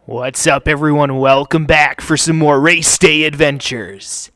What's up, everyone? Welcome back for some more race day adventures.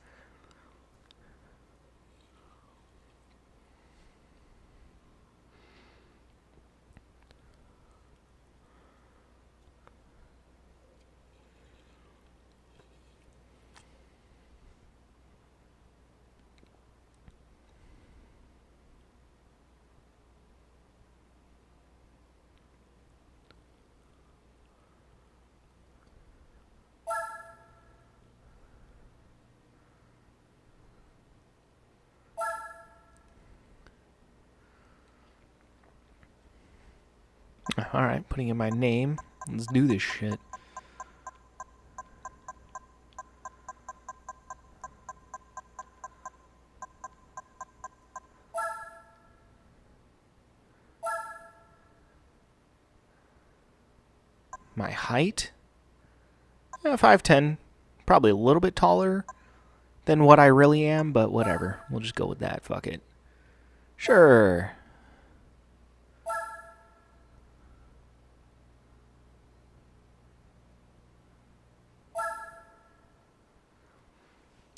Alright, putting in my name. Let's do this shit. My height? 5'10". Probably a little bit taller than what I really am, but whatever. We'll just go with that. Fuck it. Sure.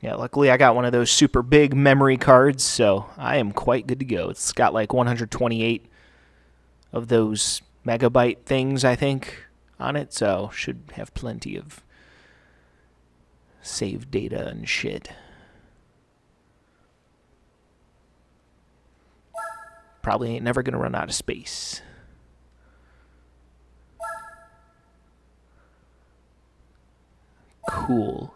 Yeah, luckily I got one of those super big memory cards, so I am quite good to go. It's got like 128 of those megabyte things, I think, on it, so should have plenty of saved data and shit. Probably ain't never gonna run out of space. Cool.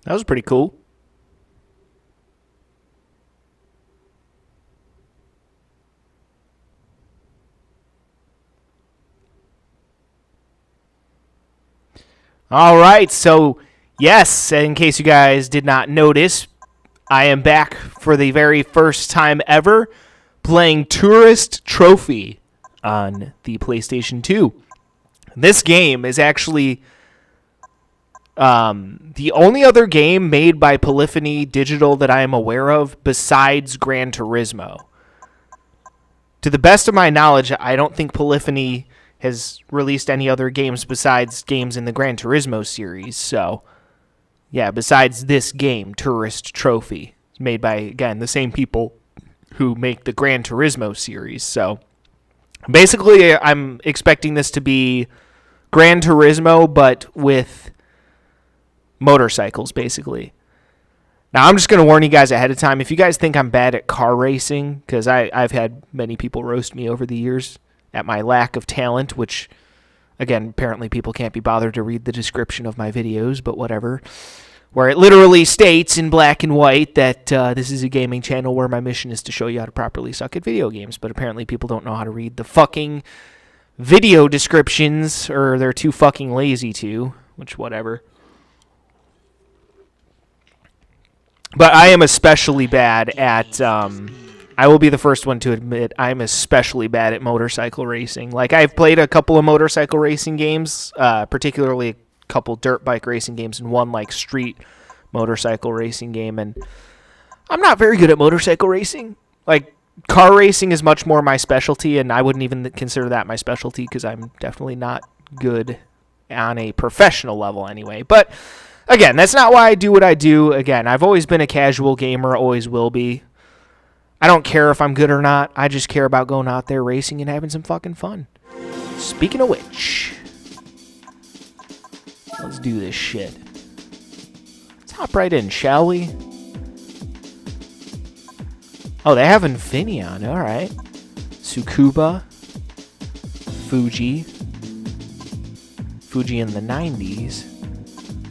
That was pretty cool. All right, so yes, in case you guys did not notice, I am back for the very first time ever playing Tourist Trophy on the PlayStation 2. This game is actually the only other game made by Polyphony Digital that I am aware of besides Gran Turismo. To the best of my knowledge, I don't think Polyphony has released any other games besides games in the Gran Turismo series. So, yeah, besides this game, Tourist Trophy, made by, again, the same people who make the Gran Turismo series. So, basically, I'm expecting this to be Gran Turismo, but with motorcycles, basically. Now, I'm just going to warn you guys ahead of time. If you guys think I'm bad at car racing, because I've had many people roast me over the years at my lack of talent, which, again, apparently people can't be bothered to read the description of my videos, but whatever, where it literally states in black and white that this is a gaming channel where my mission is to show you how to properly suck at video games, but apparently people don't know how to read the fucking video descriptions, or they're too fucking lazy to, which, whatever. But I am especially bad at, I will be the first one to admit, I'm especially bad at motorcycle racing. Like, I've played a couple of motorcycle racing games, particularly a couple dirt bike racing games, and one, like, street motorcycle racing game, and I'm not very good at motorcycle racing. Like, car racing is much more my specialty, and I wouldn't even consider that my specialty, because I'm definitely not good on a professional level anyway. But again, that's not why I do what I do. Again, I've always been a casual gamer, always will be. I don't care if I'm good or not. I just care about going out there racing and having some fucking fun. Speaking of which, let's do this shit. Let's hop right in, shall we? Oh, they have Infineon. All right. Tsukuba. Fuji. Fuji in the 90s.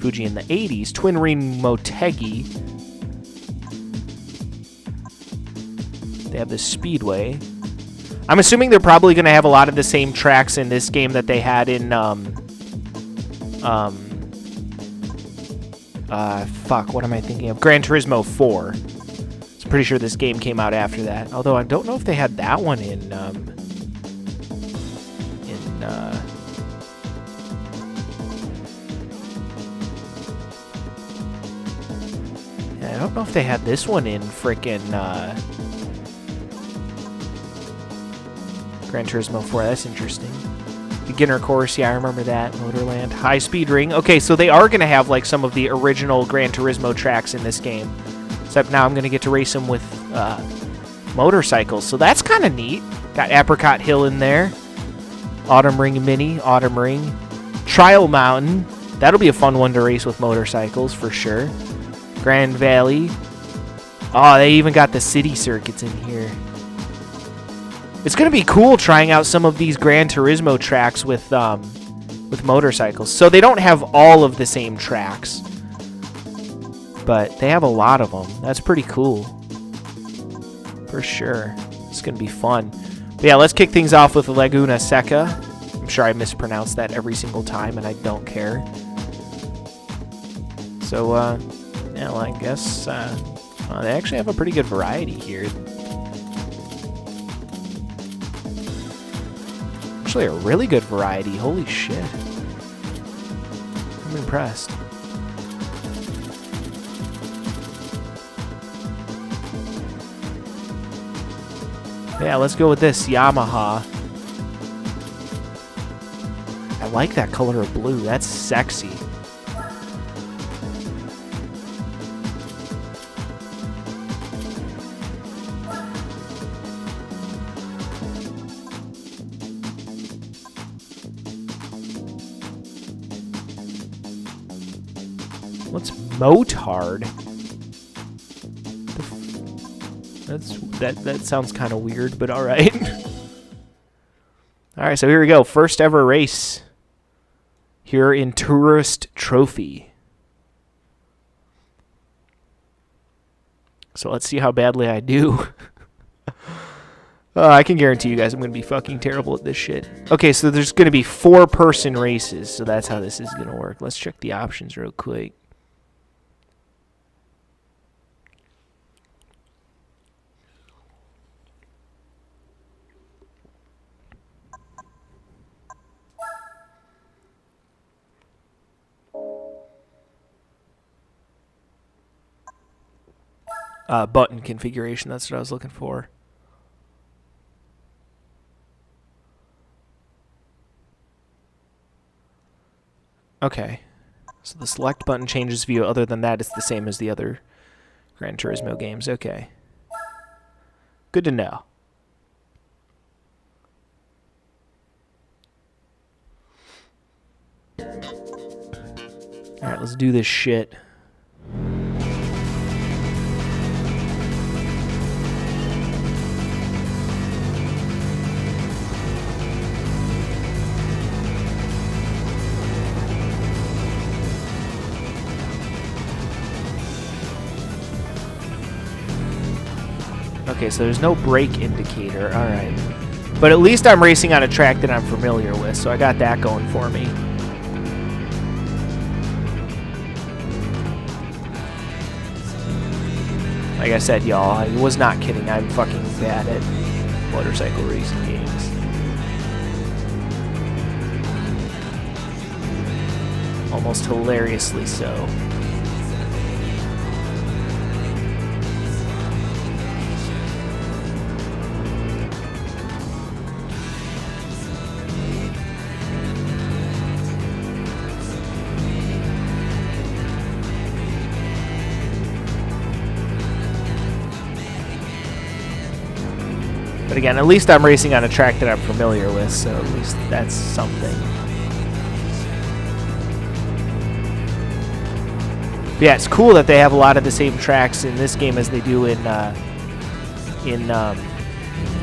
Fuji in the 80s, Twin Ring Motegi. They have the Speedway. I'm assuming they're probably going to have a lot of the same tracks in this game that they had in, fuck, what am I thinking of? Gran Turismo 4. I'm pretty sure this game came out after that. Although I don't know if they had that one in I don't know if they had this one in frickin' Gran Turismo 4. That's interesting. Beginner course, yeah, I remember that. Motorland. High Speed Ring. Okay, so they are going to have like some of the original Gran Turismo tracks in this game. Except now I'm going to get to race them with motorcycles. So that's kind of neat. Got Apricot Hill in there. Autumn Ring Mini. Autumn Ring. Trial Mountain. That'll be a fun one to race with motorcycles for sure. Grand Valley. Oh, they even got the city circuits in here. It's going to be cool trying out some of these Gran Turismo tracks with motorcycles. So they don't have all of the same tracks, but they have a lot of them. That's pretty cool. For sure. It's going to be fun. But yeah, let's kick things off with Laguna Seca. I'm sure I mispronounced that every single time, and I don't care. So, yeah, well, I guess they actually have a pretty good variety here. Actually, a really good variety. Holy shit. I'm impressed. Yeah, let's go with this Yamaha. I like that color of blue. That's sexy. What's Motard? That sounds kind of weird, but all right. All right, so here we go. First ever race here in Tourist Trophy. So let's see how badly I do. I can guarantee you guys I'm going to be fucking terrible at this shit. Okay, so there's going to be 4-person races, so that's how this is going to work. Let's check the options real quick. Button configuration, that's what I was looking for. Okay. So the select button changes view. Other than that, it's the same as the other Gran Turismo games. Okay. Good to know. Alright, let's do this shit. Okay, so there's no brake indicator. Alright. But at least I'm racing on a track that I'm familiar with, so I got that going for me. Like I said, y'all, I was not kidding. I'm fucking bad at motorcycle racing games. Almost hilariously so. But again, at least I'm racing on a track that I'm familiar with, so at least that's something. But yeah, it's cool that they have a lot of the same tracks in this game as they do in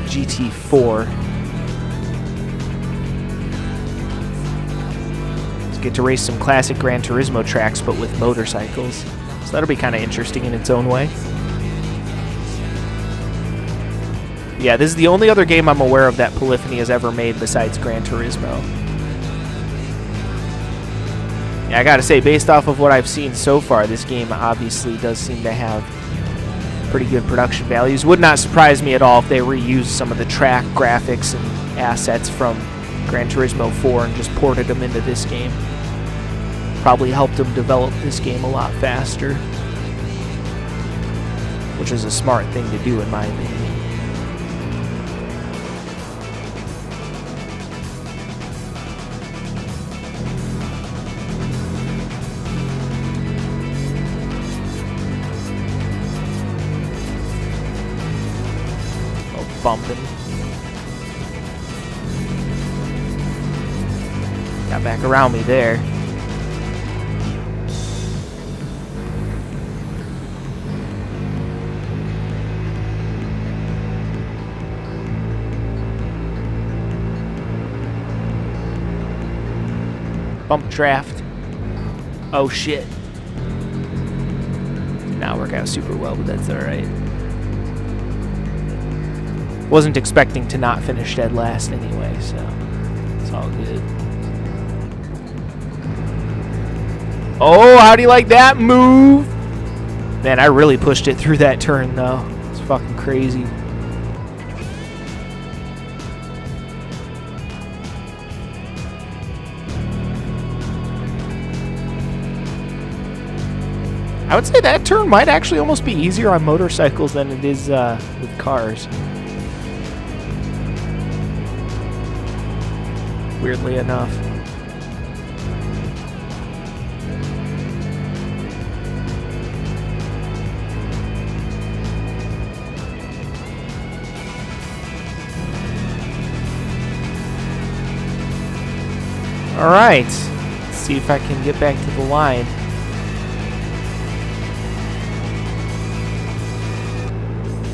GT4. So get to race some classic Gran Turismo tracks, but with motorcycles. So that'll be kind of interesting in its own way. Yeah, this is the only other game I'm aware of that Polyphony has ever made besides Gran Turismo. Yeah, I gotta say, based off of what I've seen so far, this game obviously does seem to have pretty good production values. Would not surprise me at all if they reused some of the track graphics and assets from Gran Turismo 4 and just ported them into this game. Probably helped them develop this game a lot faster, which is a smart thing to do in my opinion. Bumping. Got back around me there. Bump draft. Oh shit. Did not work out super well, but that's alright. Wasn't expecting to not finish dead last anyway, so it's all good. Oh, how do you like that move? Man, I really pushed it through that turn, though. It's fucking crazy. I would say that turn might actually almost be easier on motorcycles than it is with cars. Weirdly enough. Alright, let's see if I can get back to the line.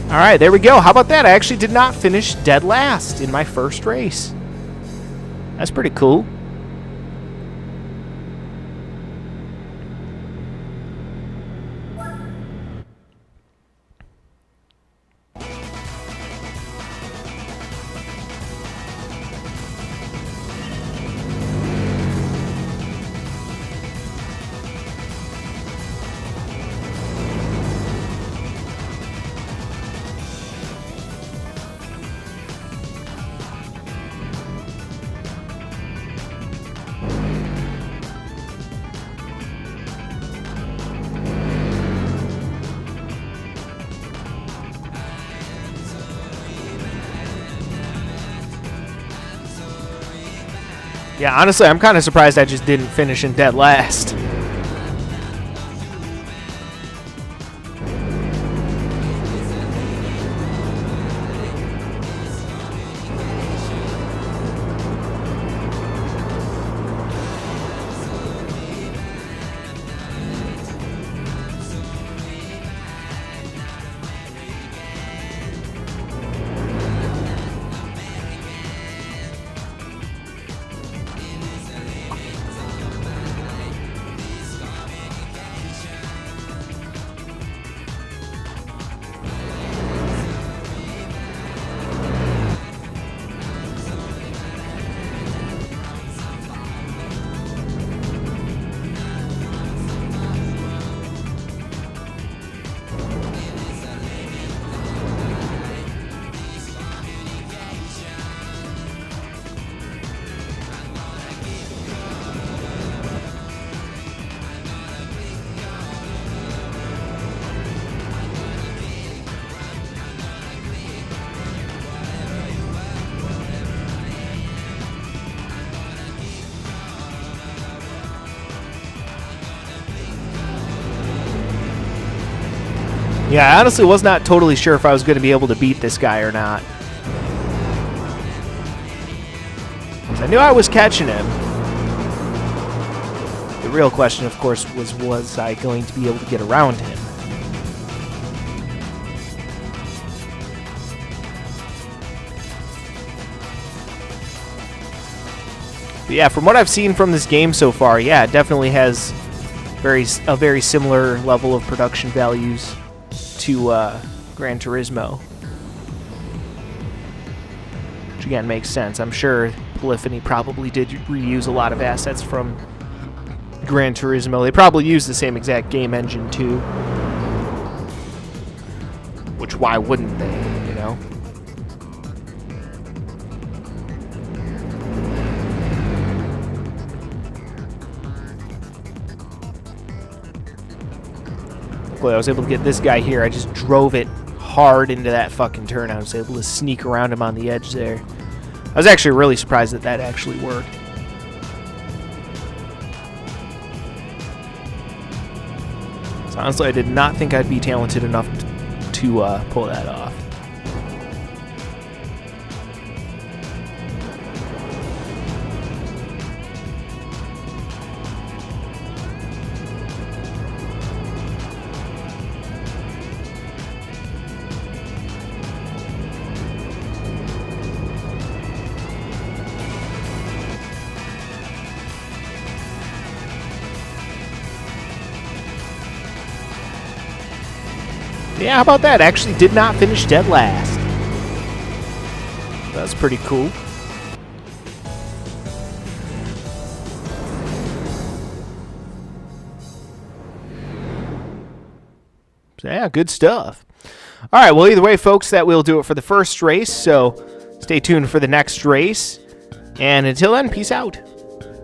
Alright, there we go. How about that? I actually did not finish dead last in my first race. That's pretty cool. Yeah, honestly, I'm kind of surprised I just didn't finish in dead last. Yeah, I honestly was not totally sure if I was going to be able to beat this guy or not. I knew I was catching him. The real question, of course, was I going to be able to get around him? But yeah, from what I've seen from this game so far, yeah, it definitely has a very similar level of production values to Gran Turismo. Which again makes sense. I'm sure Polyphony probably did reuse a lot of assets from Gran Turismo. They probably used the same exact game engine too. Which, why wouldn't they, you know? Luckily, I was able to get this guy here. I just drove it hard into that fucking turn. I was able to sneak around him on the edge there. I was actually really surprised that that actually worked. So honestly, I did not think I'd be talented enough to pull that off. Yeah, how about that? Actually did not finish dead last. That's pretty cool. So yeah, good stuff. All right, well, either way, folks, that will do it for the first race. So stay tuned for the next race. And until then, peace out.